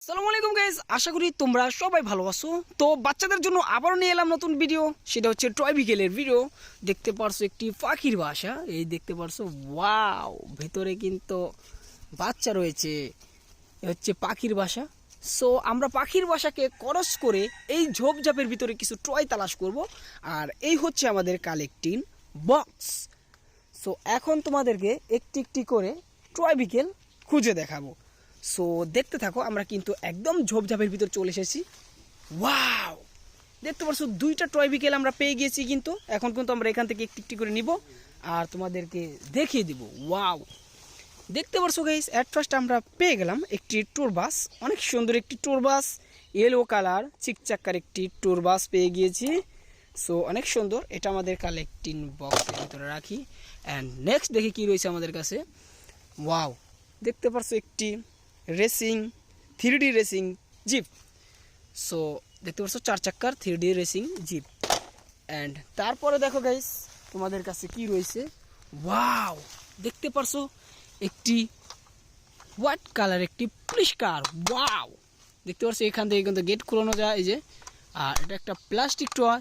আসসালামু আলাইকুম গাইস, আশা করি তোমরা সবাই ভালো আছো। তো বাচ্চাদের জন্য আবারও নিয়ে এলাম নতুন ভিডিও, সেটা হচ্ছে টয় বিকেলের ভিডিও। দেখতে পারছো একটি পাখির বাসা, এই দেখতে পারছো, ওয়াও, ভেতরে কিন্তু বাচ্চা রয়েছে। এ হচ্ছে পাখির বাসা। সো আমরা পাখির বাসাকে ক্রস করে এই ঝোপঝাপের ভিতরে কিছু টয় তালাশ করব। আর এই হচ্ছে আমাদের কালেক্টিং বক্স। সো এখন তোমাদেরকে একটি একটি করে টয় বিকেল খুঁজে দেখাবো। সো দেখতে থাকো, আমরা কিন্তু একদম ঝোপঝাপের ভিতর চলে এসেছি। ওয়াও, দেখতে পাচ্ছ দুইটা টয় বিকেল আমরা পেয়ে গিয়েছি। কিন্তু এখন কিন্তু আমরা এখান থেকে একটি একটি করে নিব আর তোমাদেরকে দেখিয়ে দিব। ওয়াও, দেখতে পাচ্ছ গাইস, অ্যাট ফার্স্ট আমরা পেয়ে গেলাম একটি ট্যুর বাস। অনেক সুন্দর একটি ট্যুর বাস, ইয়েলো কালার চিকচাক্কার একটি ট্যুর বাস পেয়ে গিয়েছি। সো অনেক সুন্দর, এটা আমাদের কালেক্টিং বক্সের ভিতরে রাখি। অ্যান্ড নেক্সট দেখি কি রয়েছে আমাদের কাছে। ওয়াও, দেখতে পাচ্ছ একটি racing 3D racing zip. So দেখতে পাচ্ছ 4 চাক্কার 3D রেসিং জিপ। অ্যান্ড তারপরে দেখো গাইস, তোমাদের কাছে কি রয়েছে। ওয়াও, দেখতে পারছো একটি হোয়াইট কালার একটি পুলিশ কার। ওয়াও, দেখতে পাচ্ছ এখান থেকে কিন্তু গেট খোলানো যায়, এই যে। আর এটা একটা প্লাস্টিক টয়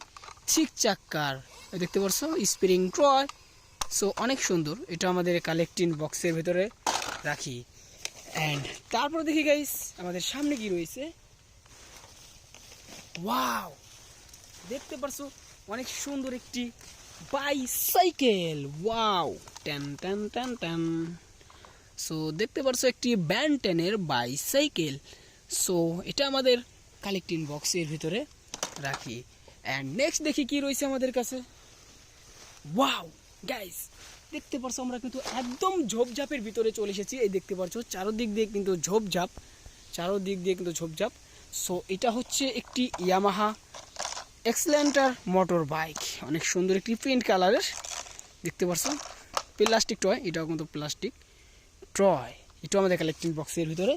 6 চাক্কার, দেখতে পাচ্ছ স্প্রিং টয়। সো অনেক সুন্দর, এটা আমাদের কালেক্টিং বক্সের ভিতরে রাখি। অ্যান্ড তারপরে দেখি গাইস আমাদের সামনে কি রয়েছে। ওয়াও, দেখতে পারছো অনেক সুন্দর একটি বাইসাইকেল। ওয়াও, টান টান টান টান। সো দেখতে পারছো একটি ব্যান্টেনের বাইসাইকেল। সো এটা আমাদের কালেক্টিং বক্সের ভিতরে রাখি। অ্যান্ড নেক্সট দেখি কি রয়েছে আমাদের কাছে। ওয়াও গাইস, দেখতে পারছো আমরা কিন্তু একদম ঝোপঝাপের ভিতরে চলে এসেছি। এই দেখতে পারছো চারোদিক দিয়ে কিন্তু ঝোপঝাপ, চারোদিক দিয়ে কিন্তু ঝোপঝাপ। সো এটা হচ্ছে একটি ইয়ামাহা এক্সেলেন্টার মোটর বাইক, অনেক সুন্দর একটি প্রিন্ট কালারের। দেখতে পারছো প্লাস্টিক টয়, এটাও কিন্তু প্লাস্টিক টয়। এটাও আমাদের কালেক্টিং বক্সের ভিতরে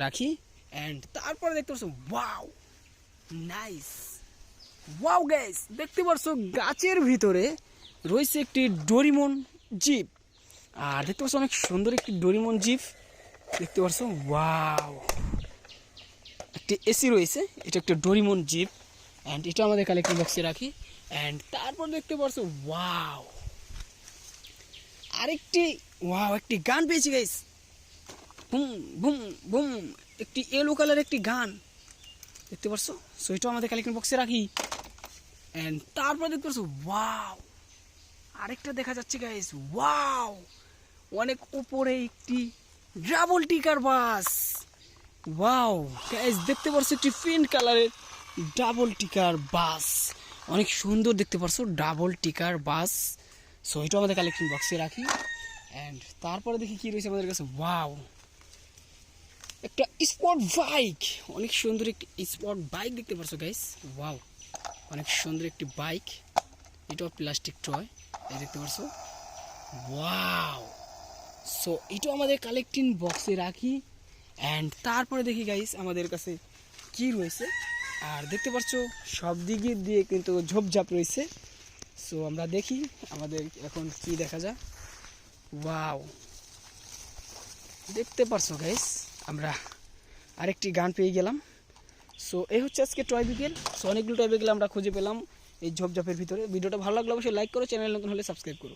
রাখি। অ্যান্ড তারপরে দেখতে পারছো, ওয়াও নাইস। ওয়াও গাইস, দেখতে পারছো গাছের ভিতরে রয়েছে একটি ডোরিমন জিপ। আর দেখতে পাচ্ছ অনেক সুন্দর একটি ডোরিমন জিপ, দেখতে পাচ্ছ। ওয়াও, একটি এসি রয়েছে, এটা একটা ডোরিমন জিপ। অ্যান্ড এটা আমাদের কালেক্টিং বক্সে রাখি। অ্যান্ড তারপর দেখতে পাচ্ছ, ওয়াও, আরেকটি, ওয়াও, একটি গান পেয়েছি গাইস। বুম বুম বুম, একটি ইয়েলো কালার একটি গান, দেখতে পাচ্ছ। সো এটাও আমাদের কালেক্টিং বক্সে রাখি। অ্যান্ড তারপর দেখতে পাচ্ছ, ওয়াও, আরেকটা দেখা যাচ্ছে গাইস। ওয়াও, অনেক উপরে একটি ডাবল টিকার বাস। ওয়াও গাইস, দেখতে পারছো একটি পিঙ্ক কালারের ডাবল টিকার বাস, অনেক সুন্দর, দেখতে পারছো ডাবল টিকার বাস। সো এটা আমাদের কালেকশন বক্সে রাখি। অ্যান্ড তারপরে দেখি কি রয়েছে আমাদের কাছে। ওয়াও, একটা স্পোর্ট বাইক, অনেক সুন্দর একটি স্পোর্ট বাইক, দেখতে পারছো গাইস। ওয়াও, অনেক সুন্দর একটি বাইক, এটাও প্লাস্টিক টয়, এই দেখতে পারছো। ওয়াও, সো এটাও আমাদের কালেক্টিং বক্সে রাখি। অ্যান্ড তারপরে দেখি গাইস আমাদের কাছে কি রয়েছে। আর দেখতে পাচ্ছ সব দিকে দিয়ে কিন্তু ঝোপঝাপ রয়েছে। সো আমরা দেখি আমাদের এখন কি দেখা যায়। ওয়াও, দেখতে পারছো গাইস আমরা আরেকটি গান পেয়ে গেলাম। সো এই হচ্ছে আজকে টয় বিকেল। সো অনেকগুলো টয় বিকেল আমরা খুঁজে পেলাম এই ঝোপঝাপের ভিতরে। ভিডিওটা ভালো লাগলে অবশ্যই লাইক করো, চ্যানেল নতুন হলে সাবস্ক্রাইব করো।